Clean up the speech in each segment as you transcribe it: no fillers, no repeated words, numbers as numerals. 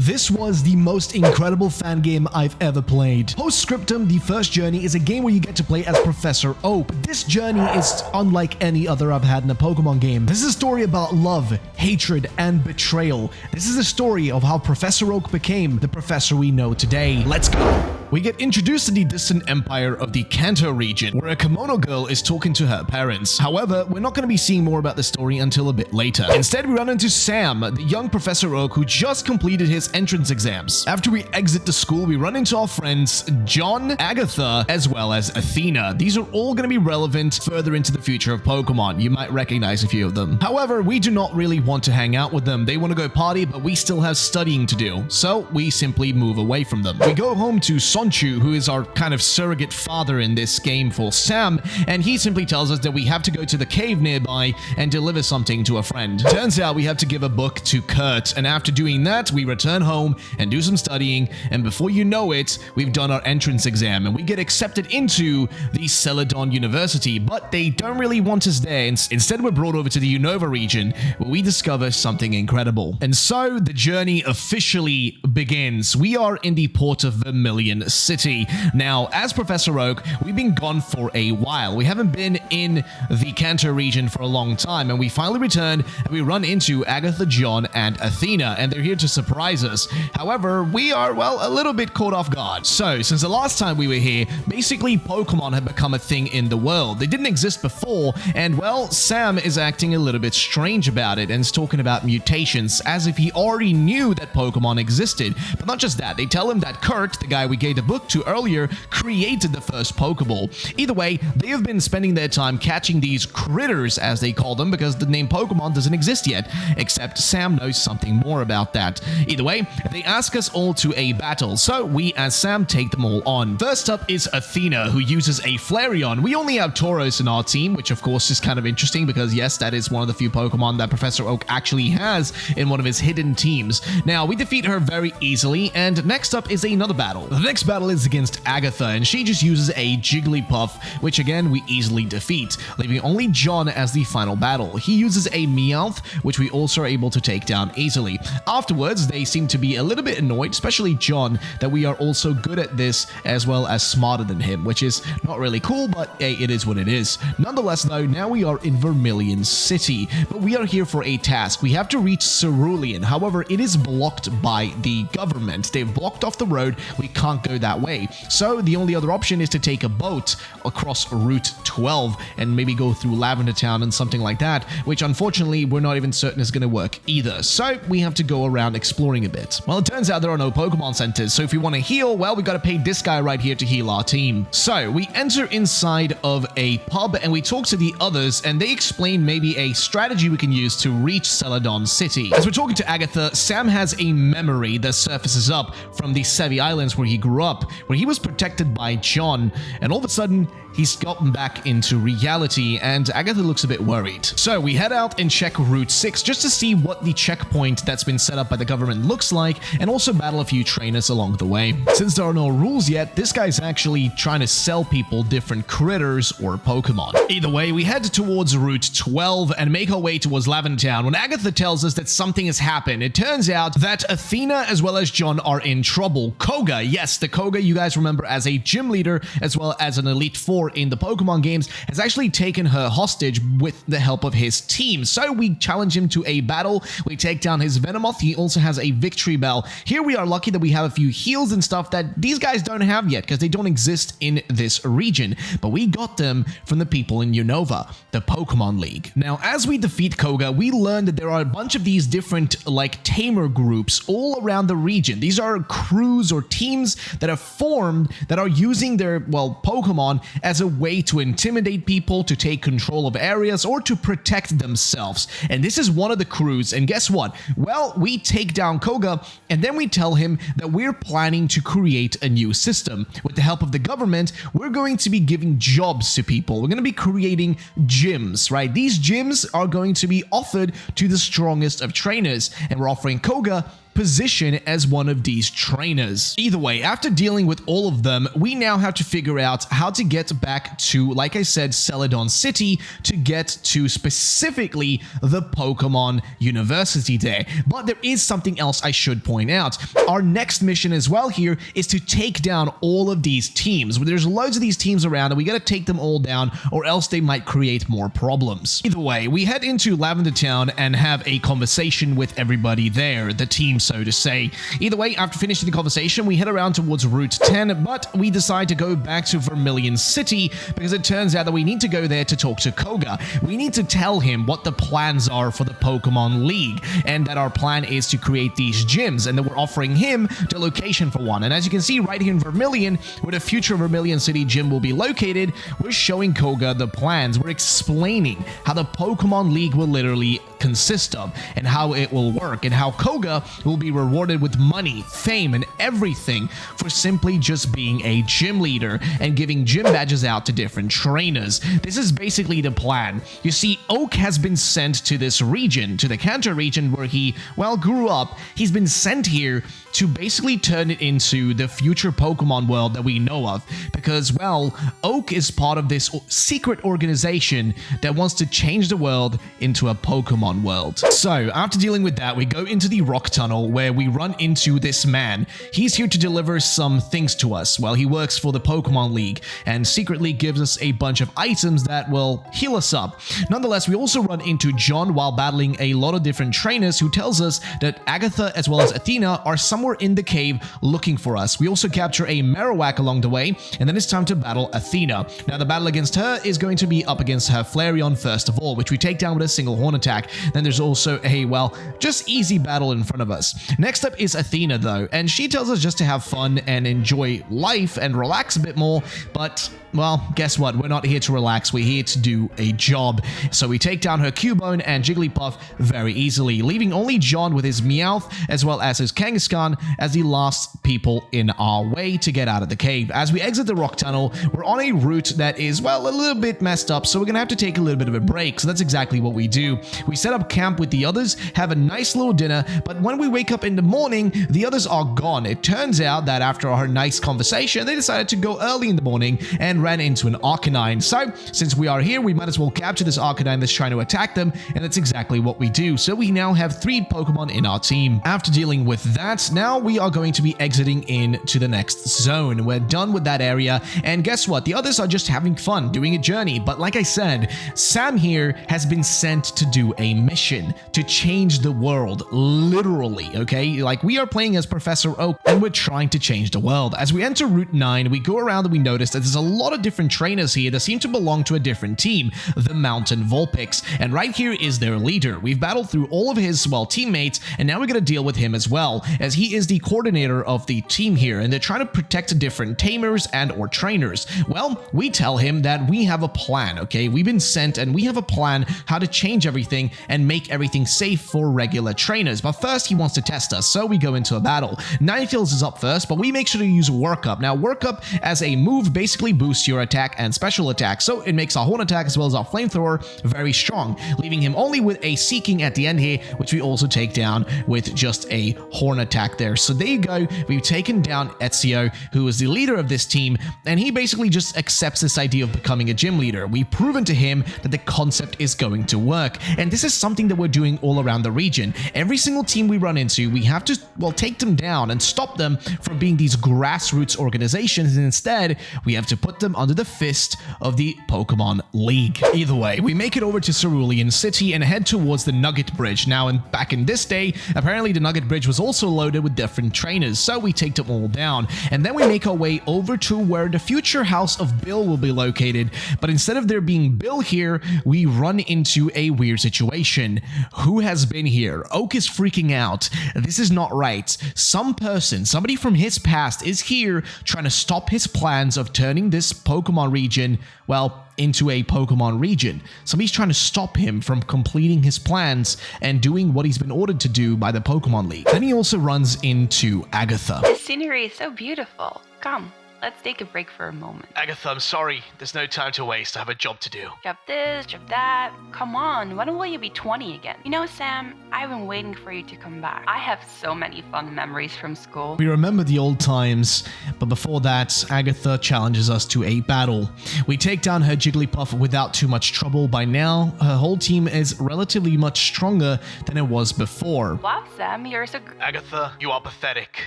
This was the most incredible fan game I've ever played. Postscriptum, the first journey, is a game where you get to play as Professor Oak. This journey is unlike any other I've had in a Pokemon game. This is a story about love, hatred, and betrayal. This is a story of how Professor Oak became the professor we know today. Let's go! We get introduced to the distant empire of the Kanto region, where a kimono girl is talking to her parents. However, we're not going to be seeing more about the story until a bit later. Instead, we run into Sam, the young Professor Oak who just completed his entrance exams. After we exit the school, we run into our friends John, Agatha, as well as Athena. These are all going to be relevant further into the future of Pokemon. You might recognize a few of them. However, we do not really want to hang out with them. They want to go party, but we still have studying to do. So we simply move away from them. We go home to Sonchu, who is our kind of surrogate father in this game for Sam, and he simply tells us that we have to go to the cave nearby and deliver something to a friend. Turns out we have to give a book to Kurt, and after doing that, we return home and do some studying, and before you know it, we've done our entrance exam, and we get accepted into the Celadon University, but they don't really want us there. Instead, we're brought over to the Unova region, where we discover something incredible. And so, the journey officially begins. We are in the port of Vermilion City. Now, as Professor Oak, we've been gone for a while. We haven't been in the Kanto region for a long time, and we finally returned, and we run into Agatha, John, and Athena, and they're here to surprise us. However, we are, well, a little bit caught off guard. So, since the last time we were here, basically Pokemon had become a thing in the world. They didn't exist before, and, well, Sam is acting a little bit strange about it, and is talking about mutations, as if he already knew that Pokemon existed. But not just that, they tell him that Kurt, the guy we gave the book to earlier, created the first Pokeball. Either way, they have been spending their time catching these critters, as they call them, because the name Pokemon doesn't exist yet, except Sam knows something more about that. Either way, they ask us all to a battle, so we as Sam take them all on. First up is Athena, who uses a Flareon. We only have Tauros in our team, which of course is kind of interesting because yes, that is one of the few Pokemon that Professor Oak actually has in one of his hidden teams. Now, we defeat her very easily, and next up is another battle. The next battle is against Agatha, and she just uses a Jigglypuff, which again we easily defeat, leaving only John as the final battle. He uses a Meowth, which we also are able to take down easily. Afterwards, they seem to be a little bit annoyed, especially John, that we are also good at this as well as smarter than him, which is not really cool, but hey, it is what it is. Nonetheless though, now we are in Vermilion City, but we are here for a task. We have to reach Cerulean. However, it is blocked by the government. They've blocked off the road. We can't go that way. So the only other option is to take a boat across Route 12 and maybe go through Lavender Town and something like that, which unfortunately we're not even certain is going to work either. So we have to go around exploring a bit. Well, it turns out there are no Pokemon centers, so if we want to heal, well, we got to pay this guy right here to heal our team. So we enter inside of a pub and we talk to the others, and they explain maybe a strategy we can use to reach Celadon City. As we're talking to Agatha, Sam has a memory that surfaces up from the Sevi Islands where he grew up, where he was protected by John, and all of a sudden, he's gotten back into reality, and Agatha looks a bit worried. So we head out and check Route 6 just to see what the checkpoint that's been set up by the government looks like, and also battle a few trainers along the way. Since there are no rules yet, this guy's actually trying to sell people different critters or Pokemon. Either way, we head towards Route 12 and make our way towards Lavender Town when Agatha tells us that something has happened. It turns out that Athena as well as John are in trouble. Koga, yes, the Koga you guys remember as a gym leader as well as an Elite Four in the Pokemon games, has actually taken her hostage with the help of his team. So we challenge him to a battle. We take down his Venomoth. He also has a Victory Bell. Here we are lucky that we have a few heals and stuff that these guys don't have yet because they don't exist in this region, but we got them from the people in Unova, the Pokemon League. Now, as we defeat Koga, we learn that there are a bunch of these different like tamer groups all around the region. These are crews or teams that have formed that are using their, well, Pokemon as a way to intimidate people, to take control of areas, or to protect themselves. And this is one of the crews, and guess what? Well, we take down Koga, and then we tell him that we're planning to create a new system. With the help of the government, we're going to be giving jobs to people. We're going to be creating gyms, right? These gyms are going to be offered to the strongest of trainers, and we're offering Koga position as one of these trainers. Either way, after dealing with all of them, we now have to figure out how to get back to, like I said, Saffron City to get to specifically the Pokemon University there. But there is something else I should point out. Our next mission as well here is to take down all of these teams. There's loads of these teams around and we gotta take them all down or else they might create more problems. Either way, we head into Lavender Town and have a conversation with everybody there, the team so to say. Either way, after finishing the conversation, we head around towards Route 10, but we decide to go back to Vermilion City because it turns out that we need to go there to talk to Koga. We need to tell him what the plans are for the Pokemon League and that our plan is to create these gyms and that we're offering him the location for one. And as you can see right here in Vermilion, where the future Vermilion City gym will be located, we're showing Koga the plans. We're explaining how the Pokemon League will literally consist of and how it will work and how Koga will be rewarded with money, fame, and everything for simply just being a gym leader and giving gym badges out to different trainers. This is basically the plan. You see, Oak has been sent to this region, to the Kanto region where he, well, grew up. He's been sent here to basically turn it into the future Pokemon world that we know of because, well, Oak is part of this secret organization that wants to change the world into a Pokemon world. So, after dealing with that, we go into the rock tunnel where we run into this man. He's here to deliver some things to us. Well, he works for the Pokemon League and secretly gives us a bunch of items that will heal us up. Nonetheless, we also run into John while battling a lot of different trainers who tells us that Agatha as well as Athena are somewhere in the cave looking for us. We also capture a Marowak along the way, and then it's time to battle Athena. Now, the battle against her is going to be up against her Flareon first of all, which we take down with a single horn attack. Then there's also a, well, just easy battle in front of us. Next up is Athena though, and she tells us just to have fun and enjoy life and relax a bit more, but well, guess what? We're not here to relax, we're here to do a job. So we take down her Cubone and Jigglypuff very easily, leaving only John with his Meowth as well as his Kangaskhan as the last people in our way to get out of the cave. As we exit the rock tunnel, we're on a route that is, well, a little bit messed up, so we're gonna have to take a little bit of a break. So that's exactly what we do. We set up camp with the others, have a nice little dinner, but when we wake up in the morning, the others are gone. It turns out that after our nice conversation, they decided to go early in the morning and ran into an Arcanine. So, since we are here, we might as well capture this Arcanine that's trying to attack them, and that's exactly what we do. So we now have 3 Pokemon in our team. After dealing with that, now we are going to be exiting into the next zone. We're done with that area, and guess what? The others are just having fun, doing a journey. But like I said, Sam here has been sent to do a mission to change the world, literally, okay? Like, we are playing as Professor Oak, and we're trying to change the world. As we enter Route 9, we go around and we notice that there's a lot of different trainers here that seem to belong to a different team, the Mountain Vulpix, and right here is their leader. We've battled through all of his, well, teammates, and now we're gonna deal with him as well, as he is the coordinator of the team here, and they're trying to protect different tamers and or trainers. Well, we tell him that we have a plan, okay? We've been sent and we have a plan how to change everything and make everything safe for regular trainers. But first, he wants to test us, so we go into a battle. Ninetales is up first, but we make sure to use Work Up. Now, Work Up as a move basically boosts your attack and special attack, so it makes our Horn attack as well as our Flamethrower very strong, leaving him only with a Seeking at the end here, which we also take down with just a Horn attack there. So there you go, we've taken down Ezio, who is the leader of this team, and he basically just accepts this idea of becoming a gym leader. We've proven to him that the concept is going to work, and this is something that we're doing all around the region. Every single team we run into, we have to, well, take them down and stop them from being these grassroots organizations, and instead, we have to put them under the fist of the Pokemon League. Either way, we make it over to Cerulean City and head towards the Nugget Bridge. Now, back in this day, apparently the Nugget Bridge was also loaded with different trainers, so we take them all down, and then we make our way over to where the future house of Bill will be located, but instead of there being Bill here, we run into a weird situation. Who has been here? Oak is freaking out. This is not right. Some person, somebody from his past is here trying to stop his plans of turning this Pokemon region, well, into a Pokemon region. Somebody's trying to stop him from completing his plans and doing what he's been ordered to do by the Pokemon League. Then he also runs into Agatha. The scenery is so beautiful. Come, let's take a break for a moment. Agatha, I'm sorry. There's no time to waste. I have a job to do. Job this, job that. Come on, when will you be 20 again? You know, Sam, I've been waiting for you to come back. I have so many fun memories from school. We remember the old times, but before that, Agatha challenges us to a battle. We take down her Jigglypuff without too much trouble. By now, her whole team is relatively much stronger than it was before. Wow, Sam, you're so... Agatha, you are pathetic.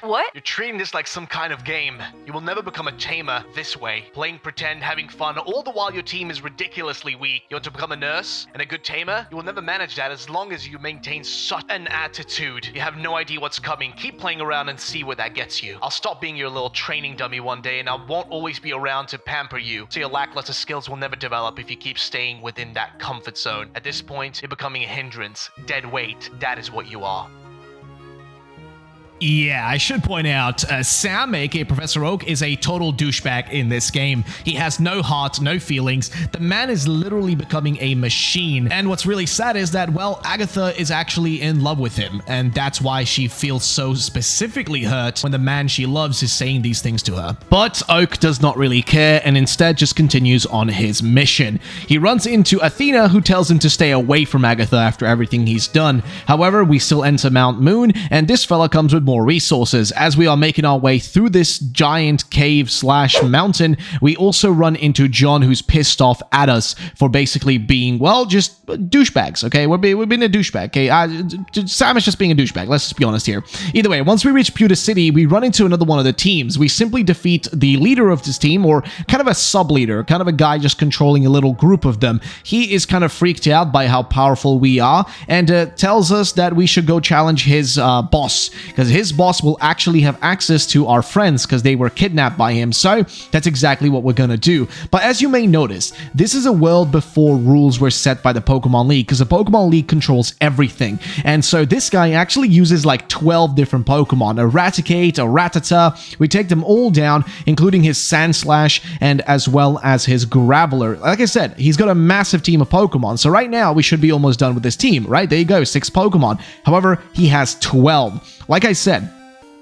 What? You're treating this like some kind of game. You will never become a tamer this way. Playing pretend, having fun, all the while your team is ridiculously weak. You want to become a nurse and a good tamer? You will never manage that as long as you maintain such an attitude. You have no idea what's coming. Keep playing around and see where that gets you. I'll stop being your little training dummy one day and I won't always be around to pamper you. So your lackluster skills will never develop if you keep staying within that comfort zone. At this point, you're becoming a hindrance. Dead weight. That is what you are. Yeah, I should point out, Sam, aka Professor Oak, is a total douchebag in this game. He has no heart, no feelings. The man is literally becoming a machine. And what's really sad is that, well, Agatha is actually in love with him. And that's why she feels so specifically hurt when the man she loves is saying these things to her. But Oak does not really care and instead just continues on his mission. He runs into Athena, who tells him to stay away from Agatha after everything he's done. However, we still enter Mount Moon, and this fella comes with more resources. As we are making our way through this giant cave slash mountain, we also run into John, who's pissed off at us for basically being, well, just douchebags, okay? We're being a douchebag, okay? Sam is just being a douchebag, let's just be honest here. Either way, once we reach Pewter City, we run into another one of the teams. We simply defeat the leader of this team, or kind of a sub-leader, kind of a guy just controlling a little group of them. He is kind of freaked out by how powerful we are, and tells us that we should go challenge his boss, because his boss will actually have access to our friends because they were kidnapped by him. So that's exactly what we're gonna do. But as you may notice, this is a world before rules were set by the Pokemon League, because the Pokemon League controls everything. And so this guy actually uses like 12 different Pokemon, a Raticate, a Rattata. We take them all down, including his Sandslash and as well as his Graveler. Like I said, he's got a massive team of Pokemon. So right now we should be almost done with this team, right? There you go, 6 Pokemon. However, he has 12. Like I said,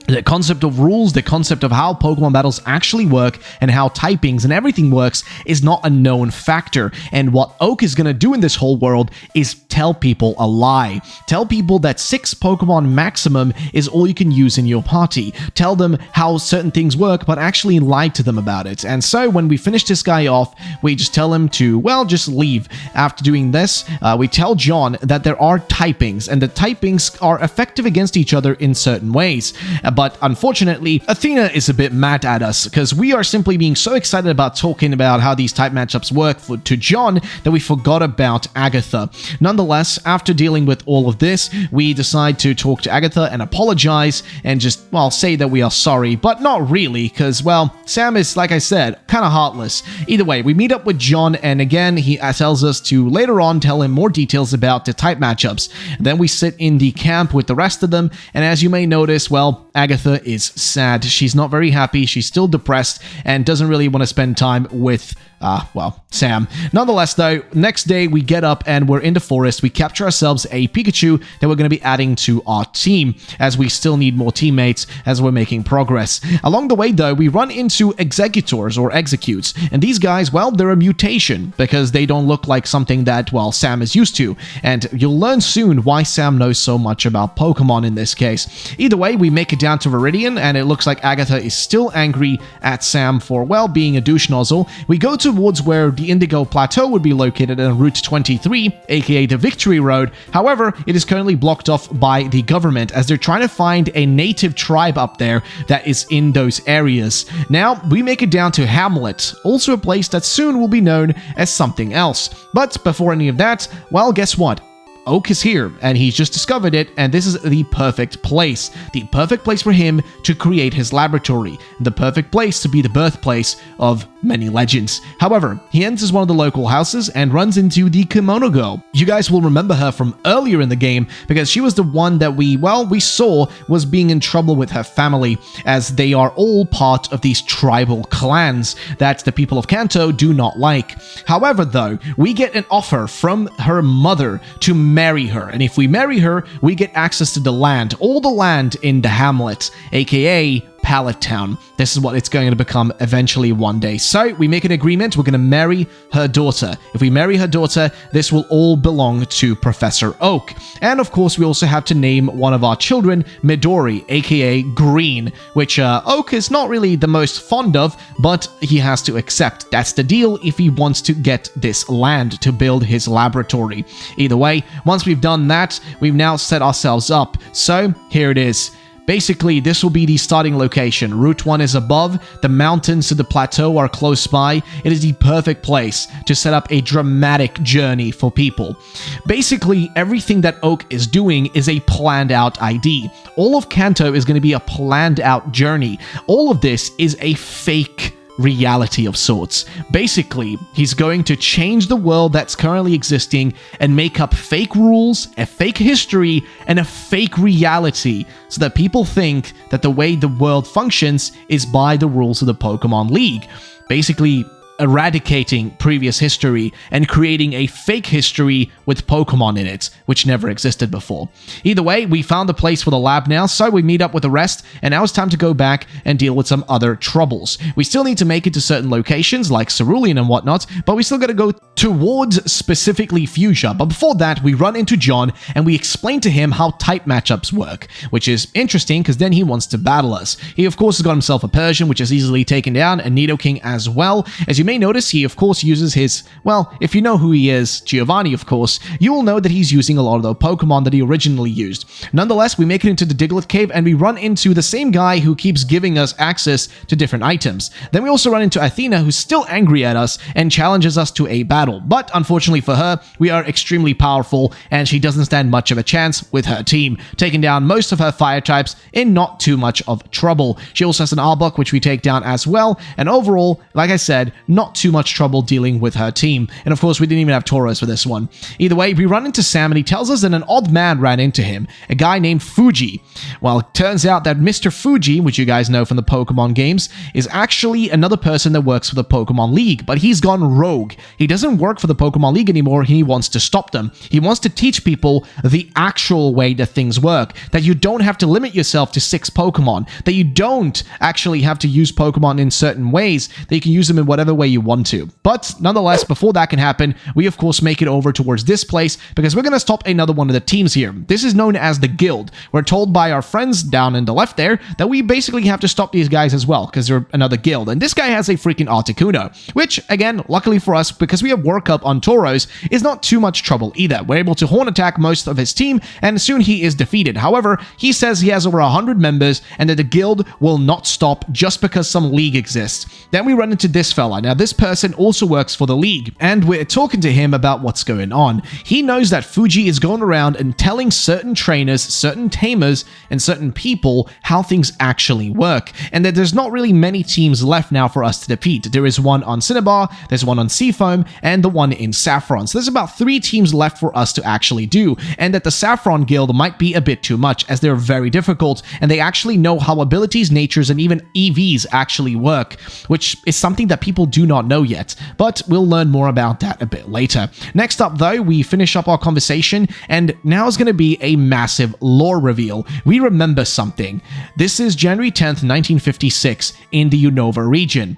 the concept of rules, the concept of how Pokemon battles actually work, and how typings and everything works is not a known factor. And what Oak is going to do in this whole world is tell people a lie. Tell people that 6 Pokemon maximum is all you can use in your party. Tell them how certain things work, but actually lie to them about it. And so when we finish this guy off, we just tell him to, well, just leave. After doing this, we tell John that there are typings, and the typings are effective against each other in certain ways. But unfortunately, Athena is a bit mad at us because we are simply being so excited about talking about how these type matchups work to John that we forgot about Agatha. Nonetheless, after dealing with all of this, we decide to talk to Agatha and apologize and just, well, say that we are sorry, but not really because, well, Sam is, like I said, kind of heartless. Either way, we meet up with John, and again, he tells us to later on tell him more details about the type matchups. Then we sit in the camp with the rest of them, and as you may notice, well, Agatha is sad. She's not very happy. She's still depressed and doesn't really want to spend time with well, Sam. Nonetheless, though, next day we get up and we're in the forest. We capture ourselves a Pikachu that we're going to be adding to our team, as we still need more teammates as we're making progress. Along the way, though, we run into Executors or Executes, and these guys, well, they're a mutation because they don't look like something that, well, Sam is used to, and you'll learn soon why Sam knows so much about Pokemon in this case. Either way, we make it down to Viridian, and it looks like Agatha is still angry at Sam for, well, being a douche nozzle. We go towards where the Indigo Plateau would be located on Route 23, aka the Victory Road. However, it is currently blocked off by the government as they're trying to find a native tribe up there that is in those areas. Now, we make it down to Hamlet, also a place that soon will be known as something else. But before any of that, well, guess what? Oak is here, and he's just discovered it, and this is the perfect place. The perfect place for him to create his laboratory. The perfect place to be the birthplace of many legends. However, he enters one of the local houses and runs into the Kimono Girl. You guys will remember her from earlier in the game because she was the one that we saw was being in trouble with her family, as they are all part of these tribal clans that the people of Kanto do not like. However, though, we get an offer from her mother to marry her, and if we marry her, we get access to the land, all the land in the hamlet, aka Pallet Town. This is what it's going to become eventually one day. So we make an agreement. We're going to marry her daughter. If we marry her daughter, this will all belong to Professor Oak. And of course, we also have to name one of our children Midori, aka Green, which Oak is not really the most fond of, but he has to accept. That's the deal if he wants to get this land to build his laboratory. Either way, once we've done that, we've now set ourselves up. So here it is. Basically, this will be the starting location. Route 1 is above, the mountains to the plateau are close by. It is the perfect place to set up a dramatic journey for people. Basically, everything that Oak is doing is a planned out ID. All of Kanto is going to be a planned out journey. All of this is a fake reality of sorts. Basically, he's going to change the world that's currently existing and make up fake rules, a fake history, and a fake reality so that people think that the way the world functions is by the rules of the Pokemon League. Basically, eradicating previous history and creating a fake history with Pokemon in it, which never existed before. Either way, we found the place for the lab now, so we meet up with the rest, and now it's time to go back and deal with some other troubles. We still need to make it to certain locations, like Cerulean and whatnot, but we still gotta go towards specifically Fuchsia. But before that, we run into John, and we explain to him how type matchups work, which is interesting, because then he wants to battle us. He, of course, has got himself a Persian, which is easily taken down, and Nidoking as well. As you may notice, he of course uses his, well, if you know who he is, Giovanni of course, you will know that he's using a lot of the Pokemon that he originally used. Nonetheless, we make it into the Diglett Cave and we run into the same guy who keeps giving us access to different items. Then we also run into Athena, who's still angry at us and challenges us to a battle. But unfortunately for her, we are extremely powerful and she doesn't stand much of a chance with her team, taking down most of her fire types in not too much of trouble. She also has an Arbok, which we take down as well, and overall, like I said, not too much trouble dealing with her team. And of course, we didn't even have Tauros for this one. Either way, we run into Sam and he tells us that an odd man ran into him, a guy named Fuji. Well, it turns out that Mr. Fuji, which you guys know from the Pokemon games, is actually another person that works for the Pokemon League, but he's gone rogue. He doesn't work for the Pokemon League anymore, he wants to stop them. He wants to teach people the actual way that things work, that you don't have to limit yourself to 6 Pokemon, that you don't actually have to use Pokemon in certain ways, that you can use them in whatever way you want to. But nonetheless, before that can happen, we of course make it over towards this place because we're going to stop another one of the teams here. This is known as the Guild. We're told by our friends down in the left there that we basically have to stop these guys as well because they're another guild. And this guy has a freaking Articuno, which again, luckily for us, because we have work up on Tauros, is not too much trouble either. We're able to horn attack most of his team and soon he is defeated. However, he says he has over 100 members and that the guild will not stop just because some league exists. Then we run into this fella. Now this person also works for the league, and we're talking to him about what's going on. He knows that Fuji is going around and telling certain trainers, certain tamers, and certain people how things actually work, and that there's not really many teams left now for us to defeat. There is one on Cinnabar, there's one on Seafoam, and the one in Saffron. So there's about 3 teams left for us to actually do, and that the Saffron Guild might be a bit too much, as they're very difficult, and they actually know how abilities, natures, and even EVs actually work, which is something that people do not know yet. But we'll learn more about that a bit later. Next up though, we finish up our conversation and now is going to be a massive lore reveal. We remember something. This is January 10th, 1956 in the Unova region.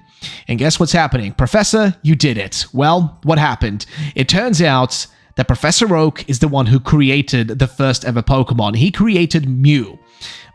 And guess what's happening? Professor, you did it. Well, what happened? It turns out that Professor Oak is the one who created the first ever Pokemon. He created Mew.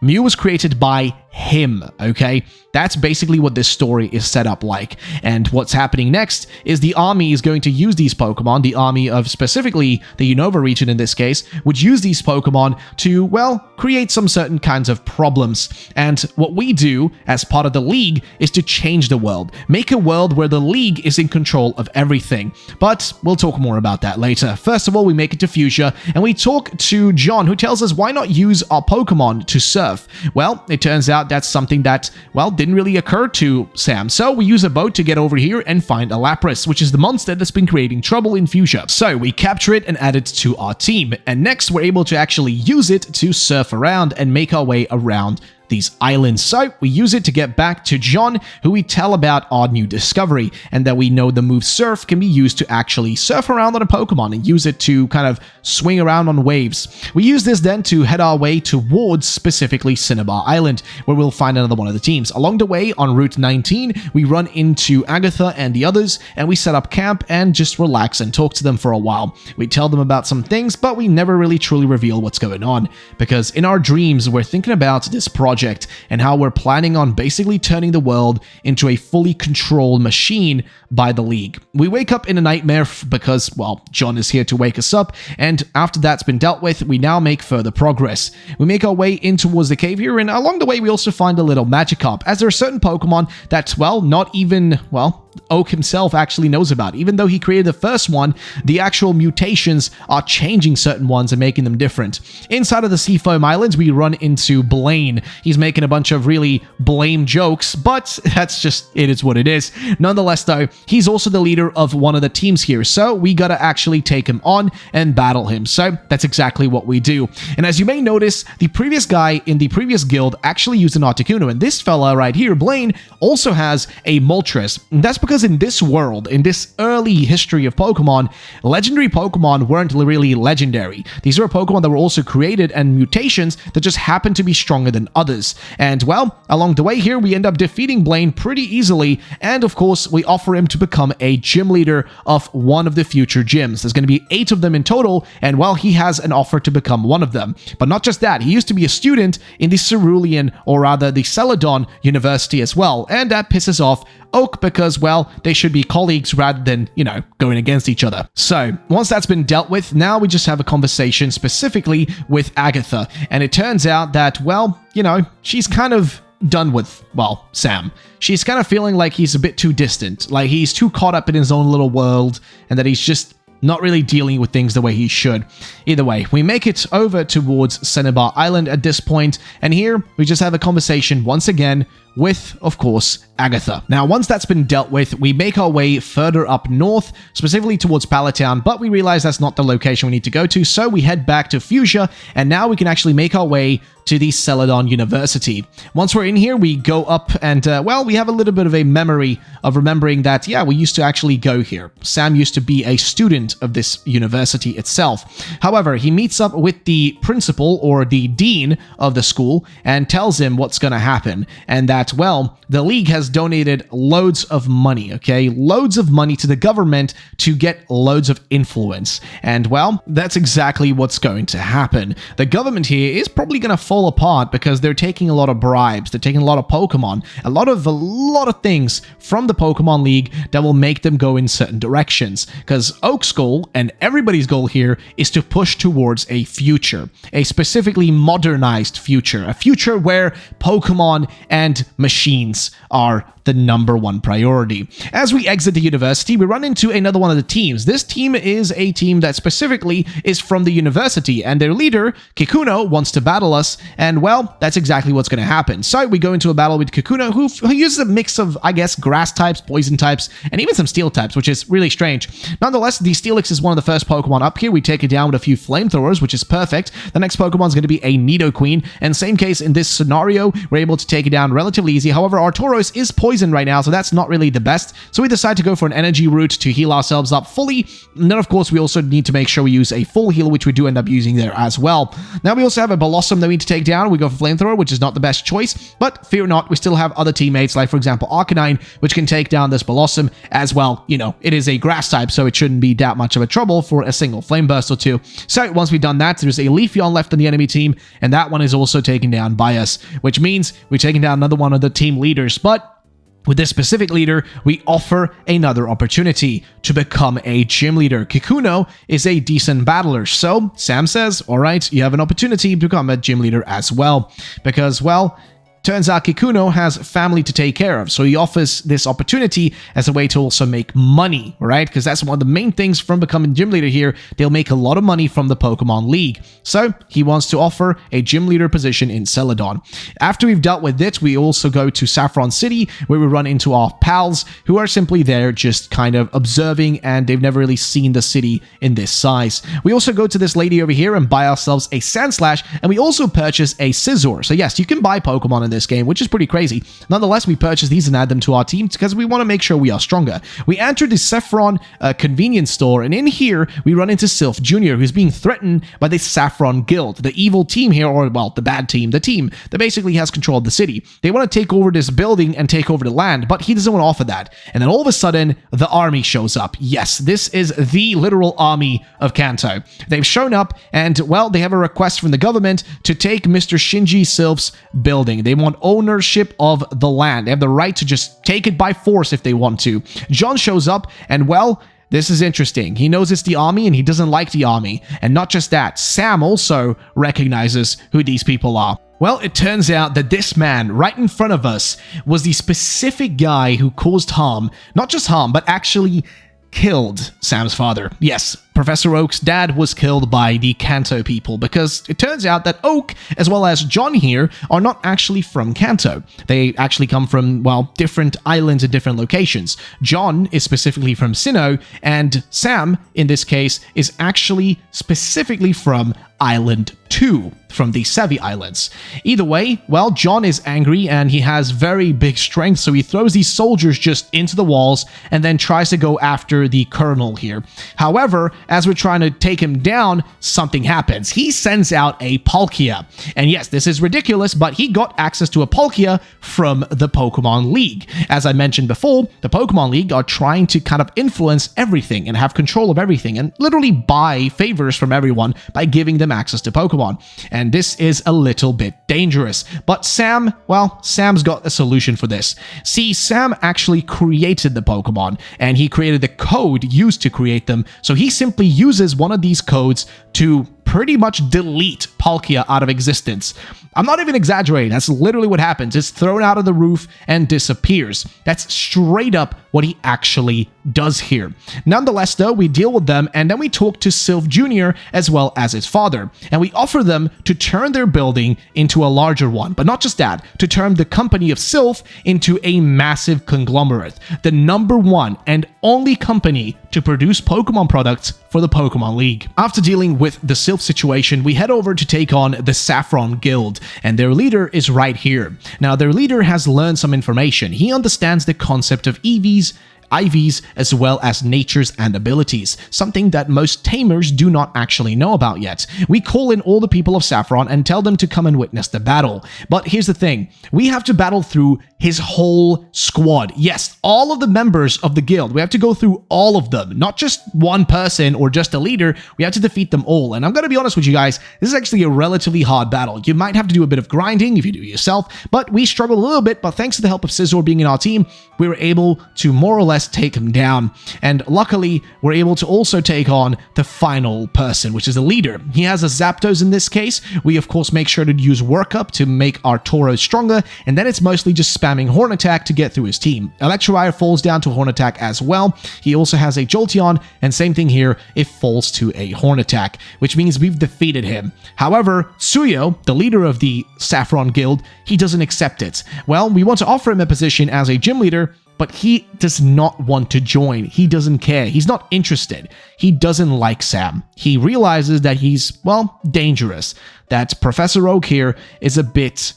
Mew was created by him, okay? That's basically what this story is set up like. And what's happening next is the army is going to use these Pokemon, the army of specifically the Unova region in this case, would use these Pokemon to, well, create some certain kinds of problems. And what we do as part of the League is to change the world, make a world where the League is in control of everything. But we'll talk more about that later. First of all, we make it to Fuchsia, and we talk to John, who tells us why not use our Pokemon to surf. Well, it turns out that's something that, well, didn't really occur to Sam. So we use a boat to get over here and find a Lapras, which is the monster that's been creating trouble in Fuchsia. So we capture it and add it to our team. And next, we're able to actually use it to surf around and make our way around these islands. So we use it to get back to John, who we tell about our new discovery, and that we know the move surf can be used to actually surf around on a Pokemon and use it to kind of swing around on waves. We use this then to head our way towards specifically Cinnabar Island, where we'll find another one of the teams. Along the way, on Route 19, we run into Agatha and the others, and we set up camp and just relax and talk to them for a while. We tell them about some things, but we never really truly reveal what's going on, because in our dreams, we're thinking about this project and how we're planning on basically turning the world into a fully controlled machine by the League. We wake up in a nightmare because, well, John is here to wake us up, and after that's been dealt with, we now make further progress. We make our way in towards the cave here, and along the way, we also find a little Magikarp, as there are certain Pokemon that, well, not even, well, Oak himself actually knows about. Even though he created the first one, the actual mutations are changing certain ones and making them different. Inside of the Seafoam Islands, we run into Blaine. He's making a bunch of really blame jokes, but that's just, it is what it is. Nonetheless, though, he's also the leader of one of the teams here, so we gotta actually take him on and battle him. So that's exactly what we do. And as you may notice, the previous guy in the previous guild actually used an Articuno, and this fella right here, Blaine, also has a Moltres. And that's because in this world, in this early history of Pokemon, legendary Pokemon weren't really legendary. These are Pokemon that were also created and mutations that just happen to be stronger than others. And well, along the way here, we end up defeating Blaine pretty easily, and of course, we offer him to become a gym leader of one of the future gyms. There's going to be 8 of them in total, and well, he has an offer to become one of them. But not just that, he used to be a student in the Cerulean, or rather the Celadon University as well, and that pisses off Oak because, well, they should be colleagues rather than, you know, going against each other. So, once that's been dealt with, now we just have a conversation specifically with Agatha, and it turns out that, well, you know, she's kind of done with, well, Sam. She's kind of feeling like he's a bit too distant, like he's too caught up in his own little world, and that he's just not really dealing with things the way he should. Either way, we make it over towards Cinnabar Island at this point, and here we just have a conversation once again with, of course, Agatha. Now, once that's been dealt with, we make our way further up north, specifically towards Pallet Town, but we realize that's not the location we need to go to, so we head back to Fuchsia, and now we can actually make our way to the Celadon University. Once we're in here, we go up and, well, we have a little bit of a memory of remembering that, yeah, we used to actually go here. Sam used to be a student of this university itself. However, he meets up with the principal, or the dean of the school, and tells him what's going to happen, and that, well, the League has donated loads of money, okay? Loads of money to the government to get loads of influence. And, well, that's exactly what's going to happen. The government here is probably going to fall apart because they're taking a lot of bribes, they're taking a lot of Pokemon, a lot of things from the Pokemon League that will make them go in certain directions. Because Oak's goal, and everybody's goal here, is to push towards a future, a specifically modernized future, a future where Pokemon and machines are the #1 priority. As we exit the university, we run into another one of the teams. This team is a team that specifically is from the university, and their leader, Kikuno, wants to battle us, and well, that's exactly what's going to happen. So we go into a battle with Kikuno, who uses a mix of, I guess, grass types, poison types, and even some steel types, which is really strange. Nonetheless, the Steelix is one of the first Pokemon up here. We take it down with a few flamethrowers, which is perfect. The next Pokemon is going to be a Nidoqueen, and same case in this scenario, we're able to take it down relatively easy. However, our Tauros is poison right now, so that's not really the best. So we decide to go for an energy route to heal ourselves up fully. And then, of course, we also need to make sure we use a full heal, which we do end up using there as well. Now, we also have a Blossom that we need to take down. We go for Flamethrower, which is not the best choice, but fear not, we still have other teammates, like, for example, Arcanine, which can take down this Blossom as well. You know, it is a grass type, so it shouldn't be that much of a trouble for a single Flame Burst or two. So once we've done that, there's a Leafeon left on the enemy team, and that one is also taken down by us, which means we're taking down another one of the team leaders. But with this specific leader, we offer another opportunity to become a gym leader. Kikuno is a decent battler, so Sam says, all right, you have an opportunity to become a gym leader as well. Because, well, turns out Kikuno has family to take care of, so he offers this opportunity as a way to also make money, right? Because that's one of the main things from becoming gym leader here. They'll make a lot of money from the Pokemon League. So he wants to offer a gym leader position in Celadon. After we've dealt with it, we also go to Saffron City, where we run into our pals who are simply there just kind of observing, and they've never really seen the city in this size. We also go to this lady over here and buy ourselves a Sandslash, and we also purchase a Scizor. So yes, you can buy Pokemon in this game, which is pretty crazy. Nonetheless, we purchase these and add them to our team because we want to make sure we are stronger. We enter the Saffron convenience store, and in here, we run into Sylph Jr., who's being threatened by the Saffron Guild, the evil team here, or, well, the bad team, the team that basically has control of the city. They want to take over this building and take over the land, but he doesn't want to offer that. And then all of a sudden, the army shows up. Yes, this is the literal army of Kanto. They've shown up, and, well, they have a request from the government to take Mr. Shinji Sylph's building. They want ownership of the land. They have the right to just take it by force if they want to. John shows up, and, well, this is interesting. He knows it's the army, and he doesn't like the army. And not just that, Sam also recognizes who these people are. Well, it turns out that this man right in front of us was the specific guy who caused harm. Not just harm, but actually killed Sam's father. Yes, Professor Oak's dad was killed by the Kanto people, because it turns out that Oak, as well as John here, are not actually from Kanto. They actually come from, well, different islands and different locations. John is specifically from Sinnoh, and Sam, in this case, is actually specifically from Island 2, from the Sevi Islands. Either way, well, John is angry and he has very big strength, so he throws these soldiers just into the walls and then tries to go after the colonel here. However, as we're trying to take him down, something happens. He sends out a Palkia. And yes, this is ridiculous, but he got access to a Palkia from the Pokemon League. As I mentioned before, the Pokemon League are trying to kind of influence everything and have control of everything and literally buy favors from everyone by giving them access to Pokemon. And this is a little bit dangerous. But Sam, well, Sam's got a solution for this. See, Sam actually created the Pokemon, and he created the code used to create them, so he simply uses one of these codes to pretty much delete Palkia out of existence. I'm not even exaggerating. That's literally what happens. It's thrown out of the roof and disappears. That's straight up what he actually does here. Nonetheless, though, we deal with them, and then we talk to Sylph Jr. as well as his father, and we offer them to turn their building into a larger one. But not just that, to turn the company of Sylph into a massive conglomerate, the #1 and only company to produce Pokemon products for the Pokemon League. After dealing with the Sylph situation, we head over to take on the Saffron Guild, and their leader is right here. Now, their leader has learned some information. He understands the concept of EVs, IVs, as well as natures and abilities, something that most tamers do not actually know about yet. We call in all the people of Saffron and tell them to come and witness the battle. But here's the thing, we have to battle through his whole squad. Yes, all of the members of the guild. We have to go through all of them, not just one person or just a leader. We have to defeat them all. And I'm going to be honest with you guys, this is actually a relatively hard battle. You might have to do a bit of grinding if you do it yourself, but we struggled a little bit, but thanks to the help of Scizor being in our team, we were able to more or less take him down. And luckily, we're able to also take on the final person, which is the leader. He has a Zapdos in this case. We, of course, make sure to use Work Up to make our Tauros stronger, and then it's mostly just spamming Horn Attack to get through his team. Electrovire falls down to Horn Attack as well. He also has a Jolteon, and same thing here, it falls to a Horn Attack, which means we've defeated him. However, Tsuyo, the leader of the Saffron Guild, he doesn't accept it. Well, we want to offer him a position as a gym leader, but he does not want to join. He doesn't care. He's not interested. He doesn't like Sam. He realizes that he's, well, dangerous. That Professor Oak here is a bit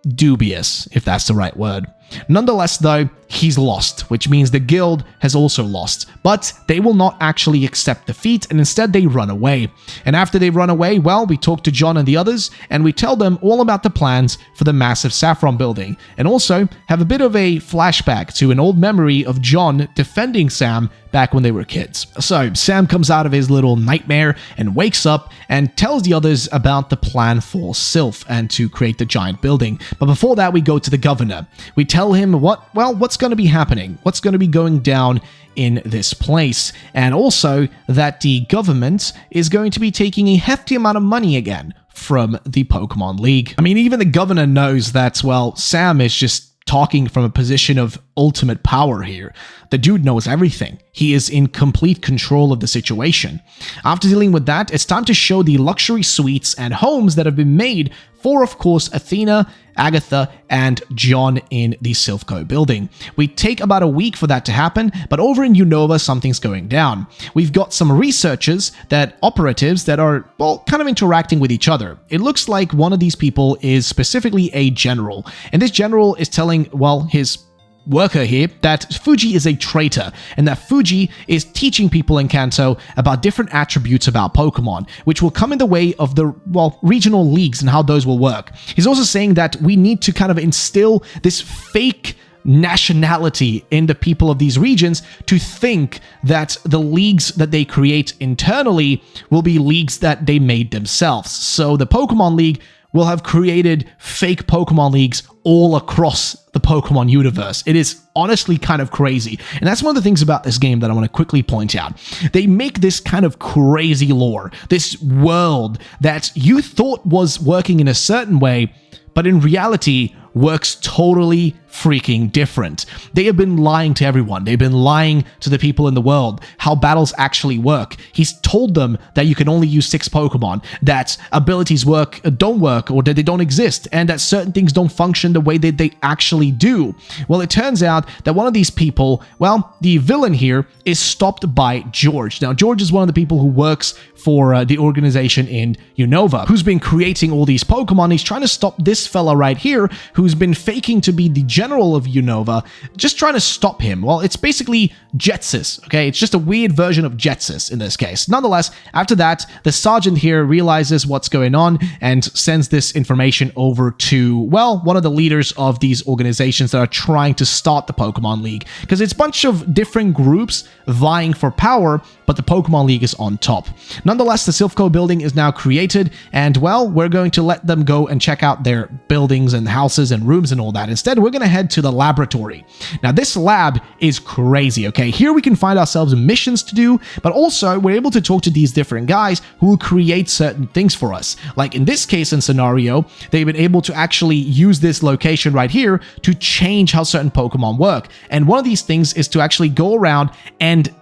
dubious, if that's the right word. Nonetheless, though, he's lost, which means the guild has also lost, but they will not actually accept defeat, and instead they run away. And after they run away, well, we talk to John and the others, and we tell them all about the plans for the massive Saffron building, and also have a bit of a flashback to an old memory of John defending Sam back when they were kids. So Sam comes out of his little nightmare and wakes up and tells the others about the plan for Sylph and to create the giant building. But before that, we go to the governor. We tell him what's going to be happening, what's going to be going down in this place, and also that the government is going to be taking a hefty amount of money again from the Pokemon League. I mean, even the governor knows that, well, Sam is just talking from a position of ultimate power here. The dude knows everything. He is in complete control of the situation. After dealing with that, it's time to show the luxury suites and homes that have been made for, of course, Athena, Agatha, and John in the Silphco building. We take about a week for that to happen, but over in Unova, something's going down. We've got some operatives that are, well, kind of interacting with each other. It looks like one of these people is specifically a general, and this general is telling, well, his worker here that Fuji is a traitor and that Fuji is teaching people in Kanto about different attributes about Pokemon, which will come in the way of the, well, regional leagues and how those will work. He's also saying that we need to kind of instill this fake nationality in the people of these regions to think that the leagues that they create internally will be leagues that they made themselves. So the Pokemon League will have created fake Pokemon leagues all across the Pokemon universe. It is honestly kind of crazy. And that's one of the things about this game that I want to quickly point out. They make this kind of crazy lore, this world that you thought was working in a certain way, but in reality works totally freaking different. They have been lying to everyone. They've been lying to the people in the world how battles actually work. He's told them that you can only use 6 Pokemon, that abilities don't work, or that they don't exist, and that certain things don't function the way that they actually do. Well, it turns out that one of these people, well, the villain here, is stopped by George. Now, George is one of the people who works for the organization in Unova, who's been creating all these Pokemon. He's trying to stop this fella right here, who's been faking to be the general of Unova, just trying to stop him. Well, it's basically Jetsis, okay? It's just a weird version of Jetsis in this case. Nonetheless, after that, the sergeant here realizes what's going on and sends this information over to, well, one of the leaders of these organizations that are trying to start the Pokemon League, because it's a bunch of different groups vying for power, but the Pokemon League is on top. Nonetheless, the Silphco building is now created, and, well, we're going to let them go and check out their buildings and houses and rooms and all that. Instead, we're going to head to the laboratory. Now, this lab is crazy, okay? Here we can find ourselves missions to do, but also we're able to talk to these different guys who will create certain things for us. Like in this case and scenario, they've been able to actually use this location right here to change how certain Pokemon work. And one of these things is to actually go around and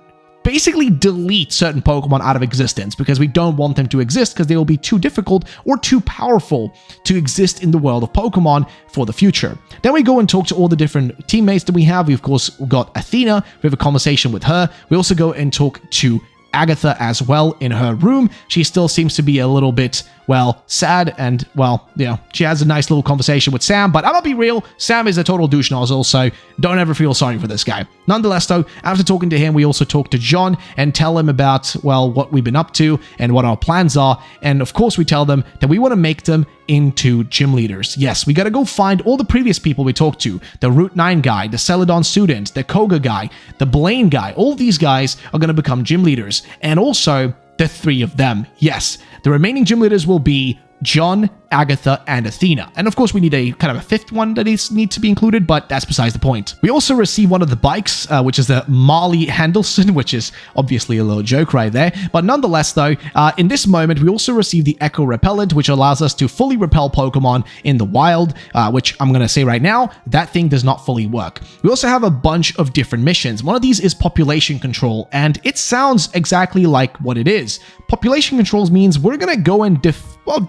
basically delete certain Pokemon out of existence, because we don't want them to exist because they will be too difficult or too powerful to exist in the world of Pokemon for the future. Then we go and talk to all the different teammates that we have. We, of course, got Athena. We have a conversation with her. We also go and talk to Agatha as well in her room. She still seems to be a little bit, well, sad, and, well, you know, she has a nice little conversation with Sam, but I'm gonna be real, Sam is a total douche nozzle, so don't ever feel sorry for this guy. Nonetheless, though, after talking to him, we also talk to John and tell him about, well, what we've been up to and what our plans are, and of course we tell them that we want to make them into gym leaders. Yes, we gotta go find all the previous people we talked to, the Route 9 guy, the Celadon student, the Koga guy, the Blaine guy. All these guys are gonna become gym leaders, and also the 3 of them. Yes, the remaining gym leaders will be John, Agatha, and Athena. And of course, we need a kind of a 5th one that needs to be included, but that's besides the point. We also receive one of the bikes, which is the Marley Handelson, which is obviously a little joke right there. But nonetheless, though, in this moment, we also receive the Echo Repellent, which allows us to fully repel Pokemon in the wild, which I'm going to say right now, that thing does not fully work. We also have a bunch of different missions. One of these is population control, and it sounds exactly like what it is. Population controls means we're going to go and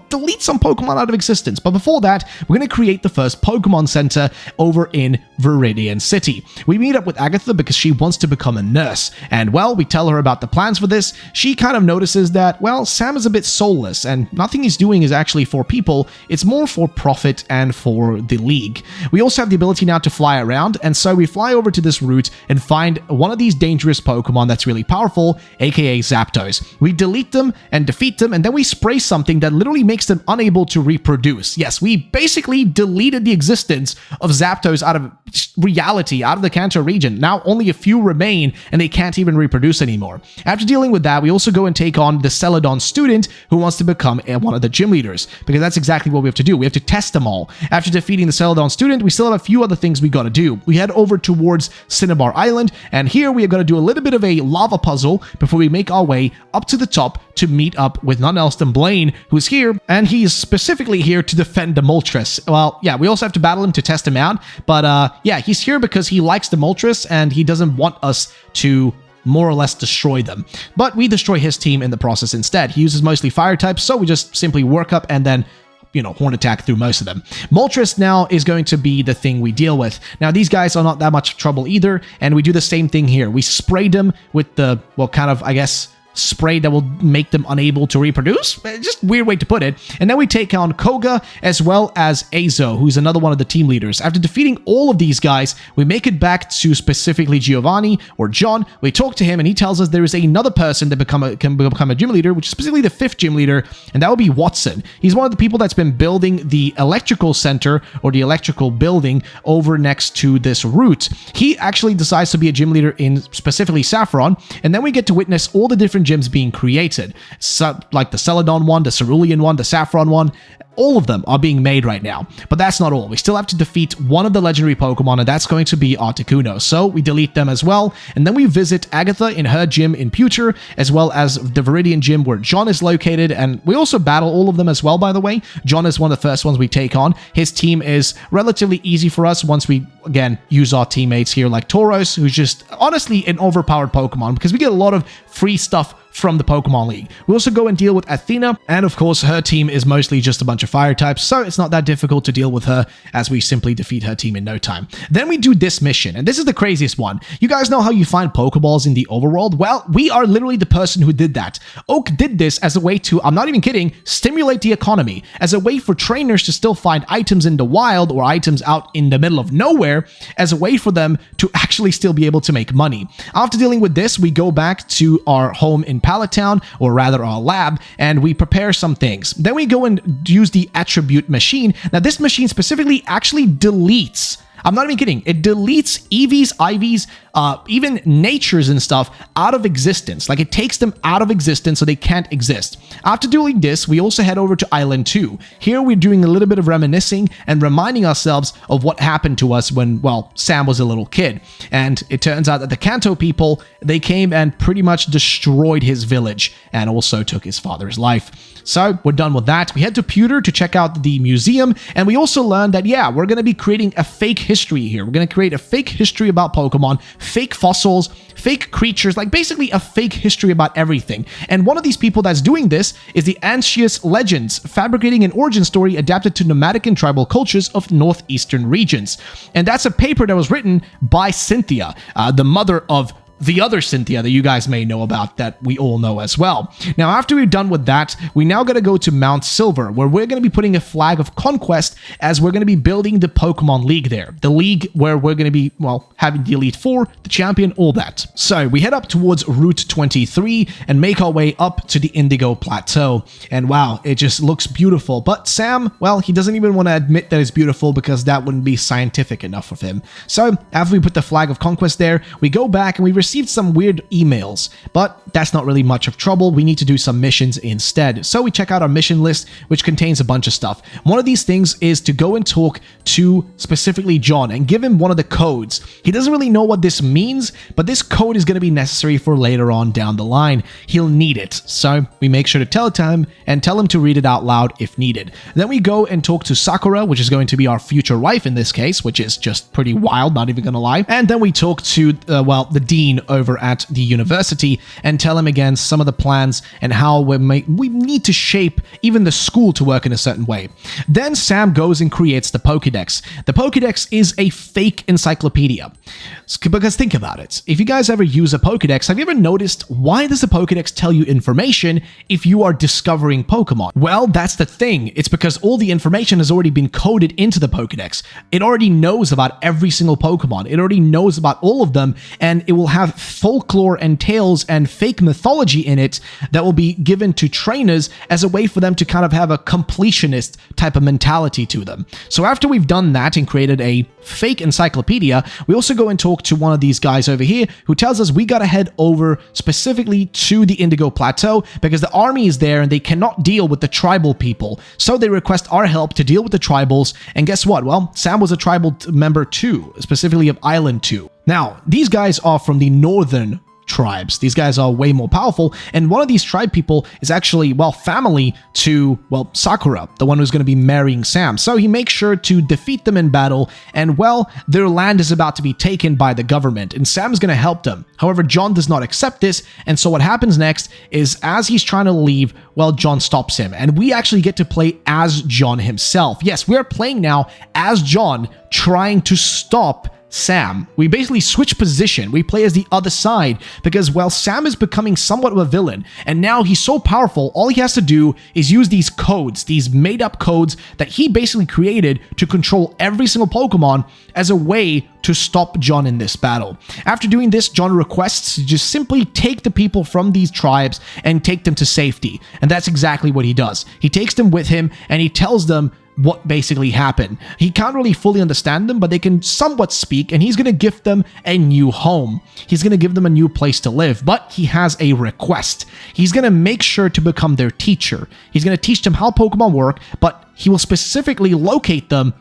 delete some Pokemon out of existence. But before that, we're going to create the first Pokemon Center over in Viridian City. We meet up with Agatha because she wants to become a nurse. And, well, we tell her about the plans for this. She kind of notices that, well, Sam is a bit soulless and nothing he's doing is actually for people. It's more for profit and for the league. We also have the ability now to fly around. And so we fly over to this route and find one of these dangerous Pokemon that's really powerful, aka Zapdos. We delete them and defeat them, and then we spray something that literally makes them unable to reproduce. Yes, we basically deleted the existence of Zapdos out of reality, out of the Kanto region. Now only a few remain, and they can't even reproduce anymore. After dealing with that, we also go and take on the Celadon student who wants to become one of the gym leaders, because that's exactly what we have to do. We have to test them all. After defeating the Celadon student, we still have a few other things we gotta do. We head over towards Cinnabar Island, and here we are gonna do a little bit of a lava puzzle before we make our way up to the top to meet up with none else than Blaine, who's here, and he's specifically here to defend the Moltres. Well, yeah, we also have to battle him to test him out, but yeah, he's here because he likes the Moltres and he doesn't want us to more or less destroy them. But we destroy his team in the process instead. He uses mostly fire types, so we just simply work up and then horn attack through most of them. Moltres now is going to be the thing we deal with. Now, these guys are not that much trouble either, and we do the same thing here. We spray them with the, well, kind of, I guess, spray that will make them unable to reproduce. Just weird way to put it. And then we take on Koga as well as Azo, who's another one of the team leaders. After defeating all of these guys, we make it back to specifically Giovanni or John. We talk to him and he tells us there is another person that can become a gym leader, which is specifically the 5th gym leader, and that would be Watson. He's one of the people that's been building the electrical center or the electrical building over next to this route. He actually decides to be a gym leader in specifically Saffron, and then we get to witness all the different gyms being created, so, like the Celadon one, the Cerulean one, the Saffron one. All of them are being made right now. But that's not all. We still have to defeat one of the legendary Pokemon, and that's going to be Articuno. So we delete them as well, and then we visit Agatha in her gym in Pewter, as well as the Viridian gym where John is located, and we also battle all of them as well, by the way. John is one of the first ones we take on. His team is relatively easy for us once we, again, use our teammates here like Tauros, who's just honestly an overpowered Pokemon, because we get a lot of free stuff from the Pokemon League. We also go and deal with Athena, and of course her team is mostly just a bunch of fire types, so it's not that difficult to deal with her, as we simply defeat her team in no time. Then we do this mission, and this is the craziest one. You guys know how you find Pokeballs in the overworld? Well, we are literally the person who did that. Oak did this as a way to, I'm not even kidding, stimulate the economy, as a way for trainers to still find items in the wild or items out in the middle of nowhere, as a way for them to actually still be able to make money. After dealing with this, we go back to our home in Pallet Town, or rather our lab, and we prepare some things. Then we go and use the attribute machine. Now this machine specifically actually deletes, I'm not even kidding, it deletes EVs, IVs, even natures and stuff out of existence. Like, it takes them out of existence so they can't exist. After doing this, we also head over to Island 2. Here we're doing a little bit of reminiscing and reminding ourselves of what happened to us when, well, Sam was a little kid. And it turns out that the Kanto people, they came and pretty much destroyed his village and also took his father's life. So we're done with that. We head to Pewter to check out the museum, and we also learned that, yeah, we're going to be creating a fake history here. We're going to create a fake history about Pokemon, fake fossils, fake creatures, like basically a fake history about everything. And one of these people that's doing this is the Anxious Legends, fabricating an origin story adapted to nomadic and tribal cultures of northeastern regions. And that's a paper that was written by Cynthia, the mother of the other Cynthia that you guys may know about, that we all know as well. Now, after we're done with that, we now got to go to Mount Silver, where we're going to be putting a flag of conquest, as we're going to be building the Pokemon League there. The league where we're going to be, well, having the Elite Four, the champion, all that. So we head up towards Route 23 and make our way up to the Indigo Plateau. And wow, it just looks beautiful. But Sam, well, he doesn't even want to admit that it's beautiful, because that wouldn't be scientific enough for him. So after we put the flag of conquest there, we go back and we received some weird emails, but that's not really much of trouble. We need to do some missions instead. So we check out our mission list, which contains a bunch of stuff. One of these things is to go and talk to specifically John and give him one of the codes. He doesn't really know what this means, but this code is going to be necessary for later on down the line. He'll need it. So we make sure to tell it to him and tell him to read it out loud if needed. Then we go and talk to Sakura, which is going to be our future wife in this case, which is just pretty wild, not even gonna lie. And then we talk to, well, the dean over at the university and tell him again some of the plans and how we need to shape even the school to work in a certain way. Then Sam goes and creates the Pokédex. The Pokédex is a fake encyclopedia. Because think about it. If you guys ever use a Pokédex, have you ever noticed, why does the Pokédex tell you information if you are discovering Pokemon? Well, that's the thing. It's because all the information has already been coded into the Pokédex. It already knows about every single Pokemon. It already knows about all of them, and it will have have folklore and tales and fake mythology in it that will be given to trainers as a way for them to kind of have a completionist type of mentality to them. So after we've done that and created a fake encyclopedia, we also go and talk to one of these guys over here who tells us we gotta head over specifically to the Indigo Plateau because the army is there and they cannot deal with the tribal people. So they request our help to deal with the tribals. And guess what? Well, Sam was a tribal member too, specifically of Island 2. Now, these guys are from the northern tribes. These guys are way more powerful, and one of these tribe people is actually, well, family to, well, Sakura, the one who's going to be marrying Sam. So he makes sure to defeat them in battle, and, well, their land is about to be taken by the government, and Sam is going to help them. However, John does not accept this, and so what happens next is as he's trying to leave, well, John stops him, and we actually get to play as John himself. Yes, we are playing now as John, trying to stop Sam. We basically switch position. We play as the other side because, well, Sam is becoming somewhat of a villain, and now he's so powerful, all he has to do is use these codes, these made-up codes that he basically created to control every single Pokemon as a way to stop John in this battle. After doing this, John requests to just simply take the people from these tribes and take them to safety, and that's exactly what he does. He takes them with him, and he tells them what basically happened. He can't really fully understand them, but they can somewhat speak, and he's going to give them a new home. He's going to give them a new place to live, but he has a request. He's going to make sure to become their teacher. He's going to teach them how Pokemon work, but he will specifically locate them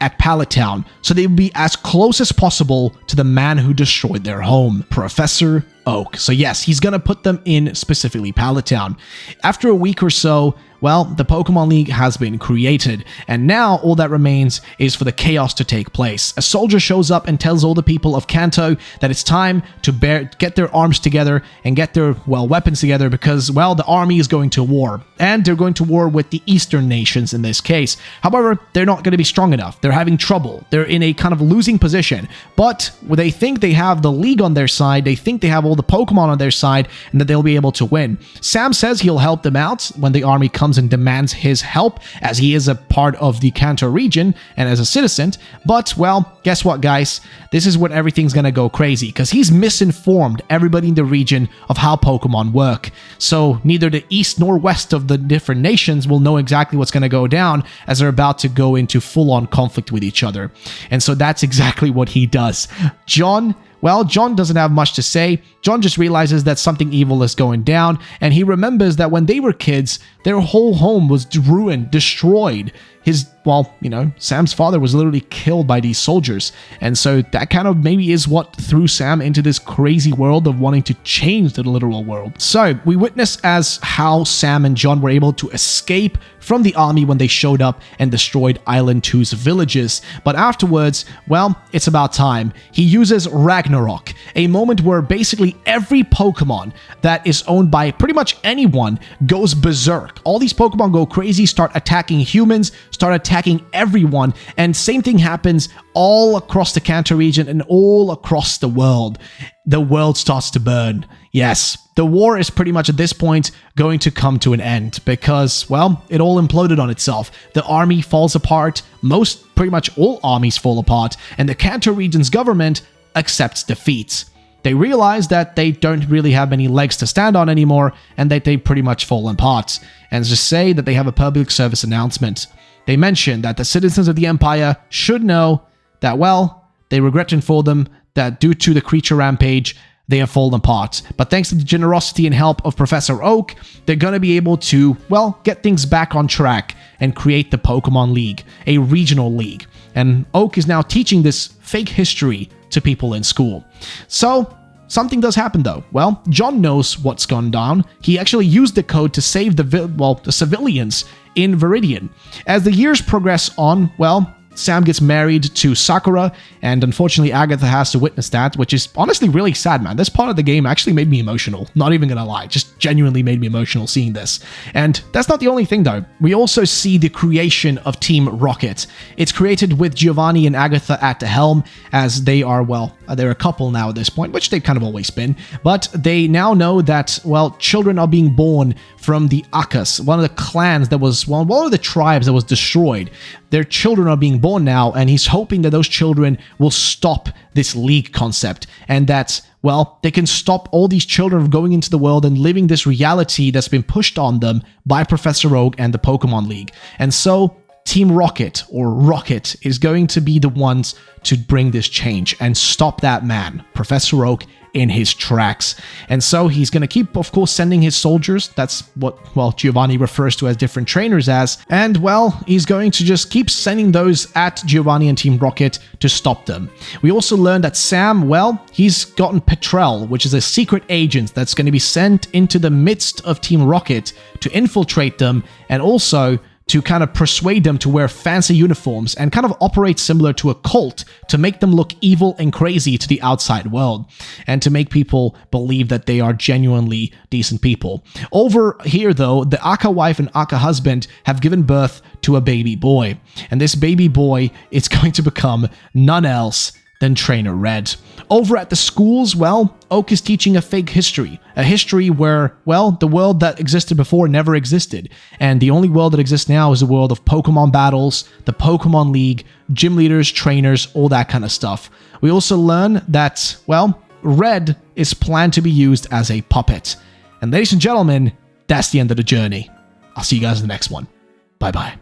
at Pallet Town, so they will be as close as possible to the man who destroyed their home, Professor Oak. So yes, he's going to put them in specifically Pallet Town. After a week or so, well, the Pokemon League has been created, and now all that remains is for the chaos to take place. A soldier shows up and tells all the people of Kanto that it's time to get their arms together and get their, well, weapons together because, well, the army is going to war, and they're going to war with the eastern nations in this case. However, they're not going to be strong enough. They're having trouble. They're in a kind of losing position, but they think they have the league on their side, they think they have all the Pokemon on their side, and that they'll be able to win. Sam says he'll help them out when the army comes and demands his help, as he is a part of the Kanto region and as a citizen. But, well, guess what, guys? This is when everything's gonna go crazy, because he's misinformed everybody in the region of how Pokemon work. So neither the east nor west of the different nations will know exactly what's gonna go down, as they're about to go into full-on conflict with each other. And so that's exactly what he does. John doesn't have much to say. John just realizes that something evil is going down, and he remembers that when they were kids, their whole home was ruined, destroyed. Sam's father was literally killed by these soldiers. And so that kind of maybe is what threw Sam into this crazy world of wanting to change the literal world. So we witness as how Sam and John were able to escape from the army when they showed up and destroyed Island 2's villages. But afterwards, well, it's about time. He uses Ragnarok, a moment where basically every Pokemon that is owned by pretty much anyone goes berserk. All these Pokemon go crazy, start attacking humans, start attacking everyone, and same thing happens all across the Kanto region and all across the world. The world starts to burn. Yes, the war is pretty much at this point going to come to an end because, well, it all imploded on itself. The army falls apart, pretty much all armies fall apart, and the Kanto region's government accepts defeat. They realize that they don't really have many legs to stand on anymore and that they pretty much fall apart, and just say that they have a public service announcement. They mention that the citizens of the Empire should know that, well, they regret to inform them that due to the creature rampage, they have fallen apart. But thanks to the generosity and help of Professor Oak, they're going to be able to, well, get things back on track and create the Pokemon League, a regional league. And Oak is now teaching this fake history to people in school. So something does happen though. Well, John knows what's gone down. He actually used the code to save the civilians in Viridian. As the years progress on, well, Sam gets married to Sakura, and unfortunately Agatha has to witness that, which is honestly really sad, man. This part of the game actually made me emotional. Not even gonna lie, just genuinely made me emotional seeing this. And that's not the only thing though. We also see the creation of Team Rocket. It's created with Giovanni and Agatha at the helm, as they are, well, they're a couple now at this point, which they've kind of always been. But they now know that, well, children are being born from the Akas, one of the clans that was, well, one of the tribes that was destroyed. Their children are being born born now, and he's hoping that those children will stop this league concept, and that, well, they can stop all these children from going into the world and living this reality that's been pushed on them by Professor Oak and the Pokemon League. And so Team Rocket, or Rocket, is going to be the ones to bring this change and stop that man, Professor Oak, in his tracks. And so he's going to keep, of course, sending his soldiers. That's what, well, Giovanni refers to as different trainers as. And, well, he's going to just keep sending those at Giovanni and Team Rocket to stop them. We also learned that Sam, well, he's gotten Petrel, which is a secret agent that's going to be sent into the midst of Team Rocket to infiltrate them, and also to kind of persuade them to wear fancy uniforms and kind of operate similar to a cult to make them look evil and crazy to the outside world, and to make people believe that they are genuinely decent people. Over here, though, the Aka wife and Aka husband have given birth to a baby boy, and this baby boy is going to become none else than Trainer Red. Over at the schools, well, Oak is teaching a fake history. A history where, well, the world that existed before never existed. And the only world that exists now is the world of Pokemon battles, the Pokemon League, gym leaders, trainers, all that kind of stuff. We also learn that, well, Red is planned to be used as a puppet. And ladies and gentlemen, that's the end of the journey. I'll see you guys in the next one. Bye-bye.